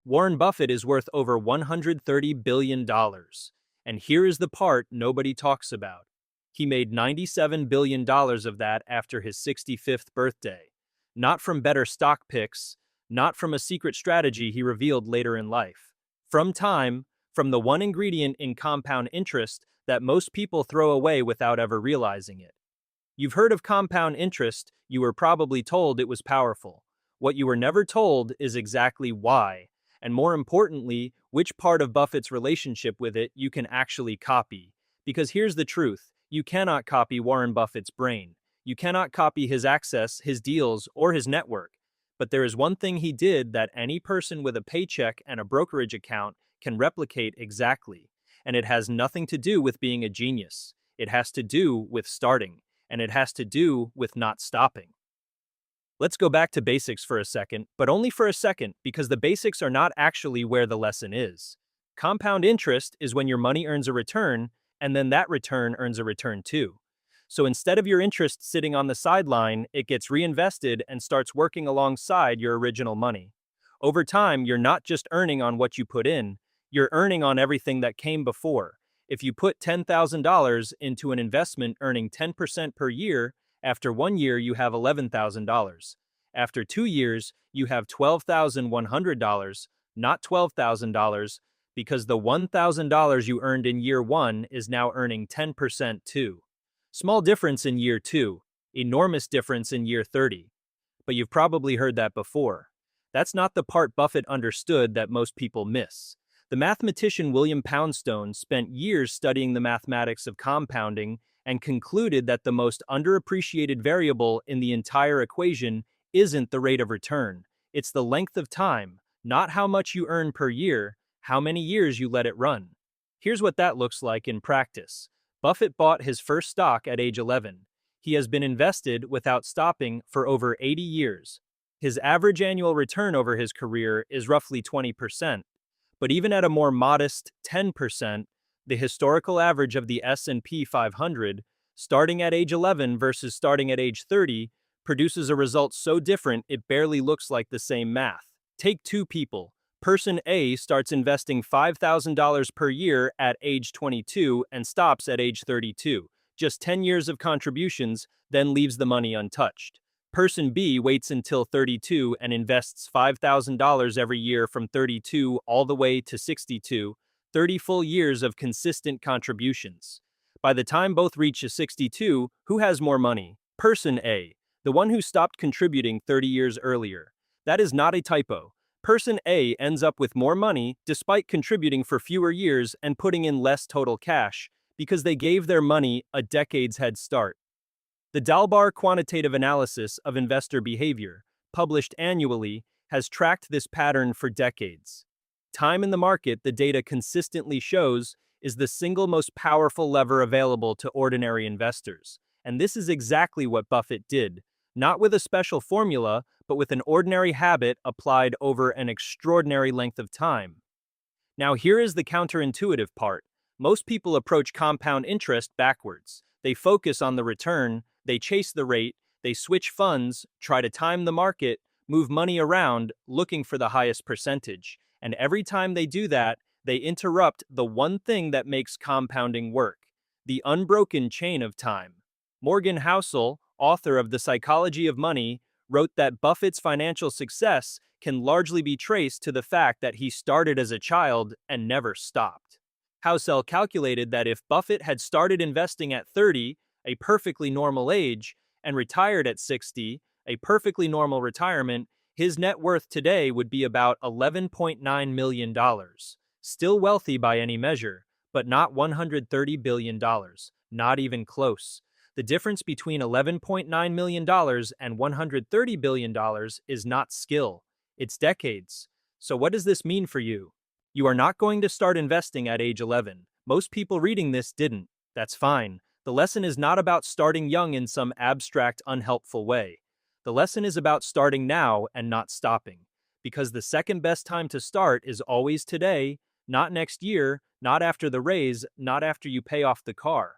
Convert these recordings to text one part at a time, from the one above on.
Warren Buffett is worth over $130 billion. And here is the part nobody talks about. He made $97 billion of that after his 65th birthday. Not from better stock picks, not from a secret strategy he revealed later in life. From time, from the one ingredient in compound interest that most people throw away without ever realizing it. You've heard of compound interest, you were probably told it was powerful. What you were never told is exactly why, and more importantly, which part of Buffett's relationship with it you can actually copy. Because here's the truth, you cannot copy Warren Buffett's brain. You cannot copy his access, his deals, or his network. But there is one thing he did that any person with a paycheck and a brokerage account can replicate exactly. And it has nothing to do with being a genius. It has to do with starting. And it has to do with not stopping. Let's go back to basics for a second, but only for a second, because the basics are not actually where the lesson is. Compound interest is when your money earns a return, and then that return earns a return too. So instead of your interest sitting on the sideline, it gets reinvested and starts working alongside your original money. Over time, you're not just earning on what you put in, you're earning on everything that came before. If you put $10,000 into an investment earning 10% per year, after 1 year you have $11,000. After 2 years, you have $12,100, not $12,000, because the $1,000 you earned in year 1 is now earning 10% too. Small difference in year 2, enormous difference in year 30. But you've probably heard that before. That's not the part Buffett understood that most people miss. The mathematician William Poundstone spent years studying the mathematics of compounding and concluded that the most underappreciated variable in the entire equation isn't the rate of return. It's the length of time, not how much you earn per year, how many years you let it run. Here's what that looks like in practice. Buffett bought his first stock at age 11. He has been invested without stopping for over 80 years. His average annual return over his career is roughly 20%. But even at a more modest 10%, the historical average of the S&P 500, starting at age 11 versus starting at age 30, produces a result so different it barely looks like the same math. Take two people. Person A starts investing $5,000 per year at age 22 and stops at age 32. Just 10 years of contributions, then leaves the money untouched. Person B waits until 32 and invests $5,000 every year from 32 all the way to 62, 30 full years of consistent contributions. By the time both reach 62, who has more money? Person A, the one who stopped contributing 30 years earlier. That is not a typo. Person A ends up with more money despite contributing for fewer years and putting in less total cash because they gave their money a decade's head start. The Dalbar Quantitative Analysis of Investor Behavior, published annually, has tracked this pattern for decades. Time in the market, the data consistently shows, is the single most powerful lever available to ordinary investors. And this is exactly what Buffett did, not with a special formula, but with an ordinary habit applied over an extraordinary length of time. Now here is the counterintuitive part. Most people approach compound interest backwards. They focus on the return, they chase the rate, they switch funds, try to time the market, move money around, looking for the highest percentage. And every time they do that, they interrupt the one thing that makes compounding work, the unbroken chain of time. Morgan Housel, author of The Psychology of Money, wrote that Buffett's financial success can largely be traced to the fact that he started as a child and never stopped. Housel calculated that if Buffett had started investing at 30, a perfectly normal age, and retired at 60, a perfectly normal retirement, his net worth today would be about $11.9 million. Still wealthy by any measure, but not $130 billion, not even close. The difference between $11.9 million and $130 billion is not skill, it's decades. So what does this mean for you? You are not going to start investing at age 11. Most people reading this didn't. That's fine. The lesson is not about starting young in some abstract, unhelpful way. The lesson is about starting now and not stopping. Because the second best time to start is always today, not next year, not after the raise, not after you pay off the car.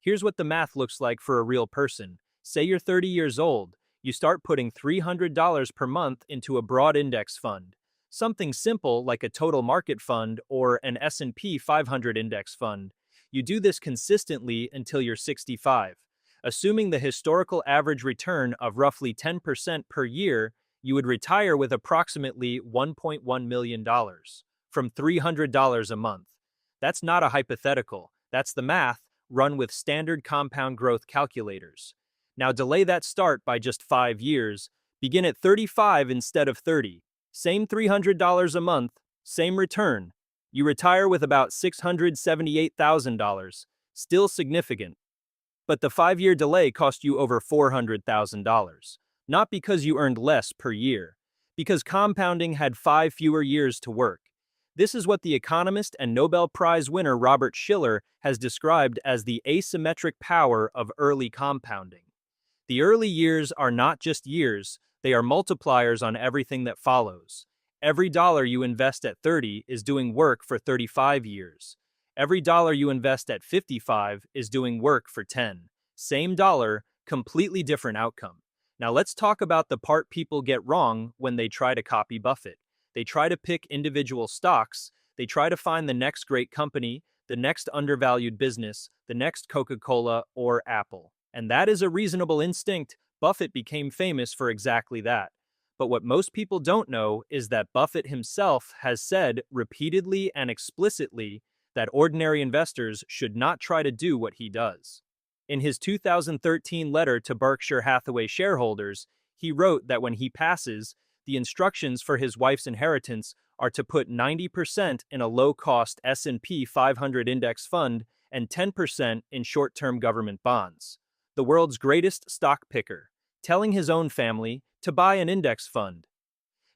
Here's what the math looks like for a real person. Say you're 30 years old. You start putting $300 per month into a broad index fund. Something simple like a total market fund or an S&P 500 index fund. You do this consistently until you're 65. Assuming the historical average return of roughly 10% per year, you would retire with approximately $1.1 million from $300 a month. That's not a hypothetical. That's the math run with standard compound growth calculators. Now delay that start by just 5 years. Begin at 35 instead of 30. Same $300 a month, same return. You retire with about $678,000. Still significant. But the 5-year delay cost you over $400,000. Not because you earned less per year, because compounding had 5 fewer years to work. This is what the economist and Nobel Prize winner Robert Shiller has described as the asymmetric power of early compounding. The early years are not just years, they are multipliers on everything that follows. Every dollar you invest at 30 is doing work for 35 years. Every dollar you invest at 55 is doing work for 10. Same dollar, completely different outcome. Now let's talk about the part people get wrong when they try to copy Buffett. They try to pick individual stocks, they try to find the next great company, the next undervalued business, the next Coca-Cola or Apple. And that is a reasonable instinct. Buffett became famous for exactly that. But what most people don't know is that Buffett himself has said repeatedly and explicitly that ordinary investors should not try to do what he does. In his 2013 letter to Berkshire Hathaway shareholders, he wrote that when he passes, the instructions for his wife's inheritance are to put 90% in a low-cost S&P 500 index fund and 10% in short-term government bonds. The world's greatest stock picker, telling his own family to buy an index fund.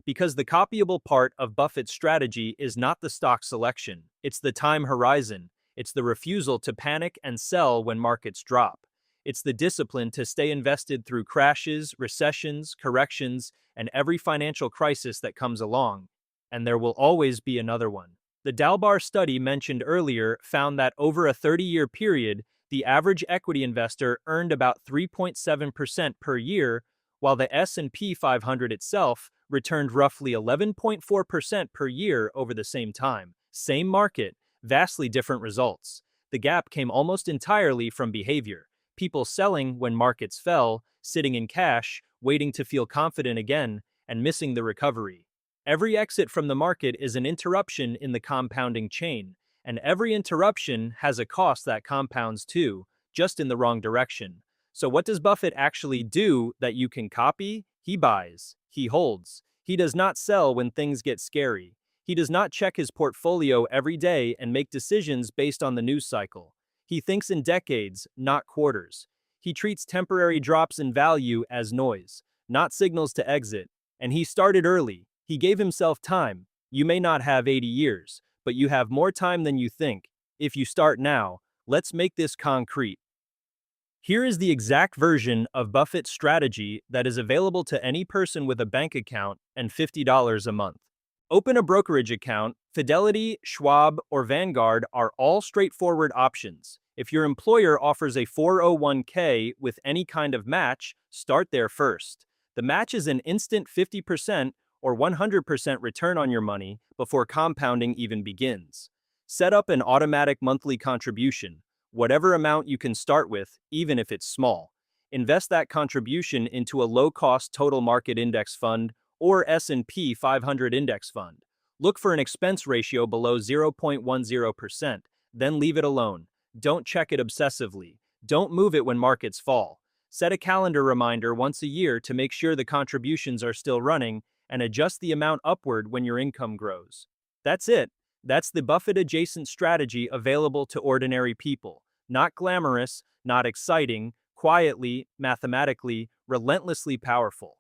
Because the copyable part of Buffett's strategy is not the stock selection, it's the time horizon, it's the refusal to panic and sell when markets drop. It's the discipline to stay invested through crashes, recessions, corrections, and every financial crisis that comes along. And there will always be another one. The Dalbar study mentioned earlier found that over a 30-year period, the average equity investor earned about 3.7% per year, while the S&P 500 itself returned roughly 11.4% per year over the same time. Same market, vastly different results. The gap came almost entirely from behavior. People selling when markets fell, sitting in cash, waiting to feel confident again, and missing the recovery. Every exit from the market is an interruption in the compounding chain, and every interruption has a cost that compounds too, just in the wrong direction. So what does Buffett actually do that you can copy? He buys. He holds. He does not sell when things get scary. He does not check his portfolio every day and make decisions based on the news cycle. He thinks in decades, not quarters. He treats temporary drops in value as noise, not signals to exit. And he started early. He gave himself time. You may not have 80 years, but you have more time than you think. If you start now, let's make this concrete. Here is the exact version of Buffett's strategy that is available to any person with a bank account and $50 a month. Open a brokerage account. Fidelity, Schwab, or Vanguard are all straightforward options. If your employer offers a 401k with any kind of match, start there first. The match is an instant 50% or 100% return on your money before compounding even begins. Set up an automatic monthly contribution, whatever amount you can start with, even if it's small. Invest that contribution into a low-cost total market index fund or S&P 500 index fund. Look for an expense ratio below 0.10%, then leave it alone. Don't check it obsessively. Don't move it when markets fall. Set a calendar reminder once a year to make sure the contributions are still running and adjust the amount upward when your income grows. That's it. That's the Buffett-adjacent strategy available to ordinary people. Not glamorous, not exciting, quietly, mathematically, relentlessly powerful.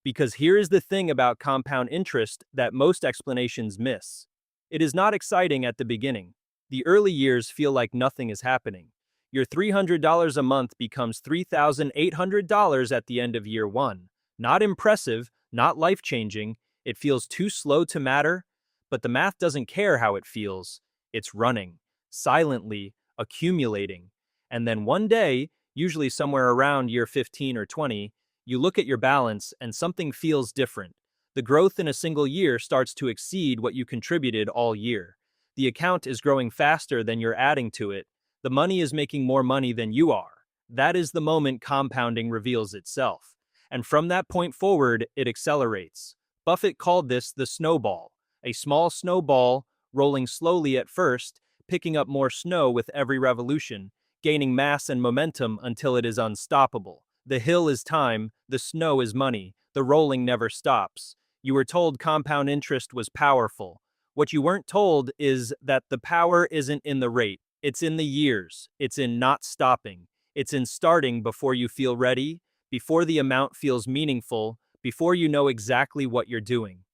Because here is the thing about compound interest that most explanations miss. It is not exciting at the beginning. The early years feel like nothing is happening. Your $300 a month becomes $3,800 at the end of year one. Not impressive, not life-changing. It feels too slow to matter, but the math doesn't care how it feels. It's running, silently, accumulating. And then one day, usually somewhere around year 15 or 20, you look at your balance and something feels different. The growth in a single year starts to exceed what you contributed all year. The account is growing faster than you're adding to it. The money is making more money than you are. That is the moment compounding reveals itself. And from that point forward, it accelerates. Buffett called this the snowball, a small snowball rolling slowly at first, picking up more snow with every revolution, gaining mass and momentum until it is unstoppable. The hill is time, the snow is money, the rolling never stops. You were told compound interest was powerful. What you weren't told is that the power isn't in the rate, it's in the years, it's in not stopping, it's in starting before you feel ready, before the amount feels meaningful, before you know exactly what you're doing.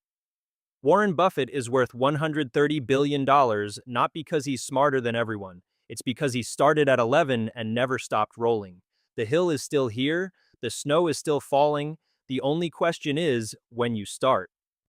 Warren Buffett is worth $130 billion not because he's smarter than everyone. It's because he started at 11 and never stopped rolling. The hill is still here, the snow is still falling. The only question is when you start.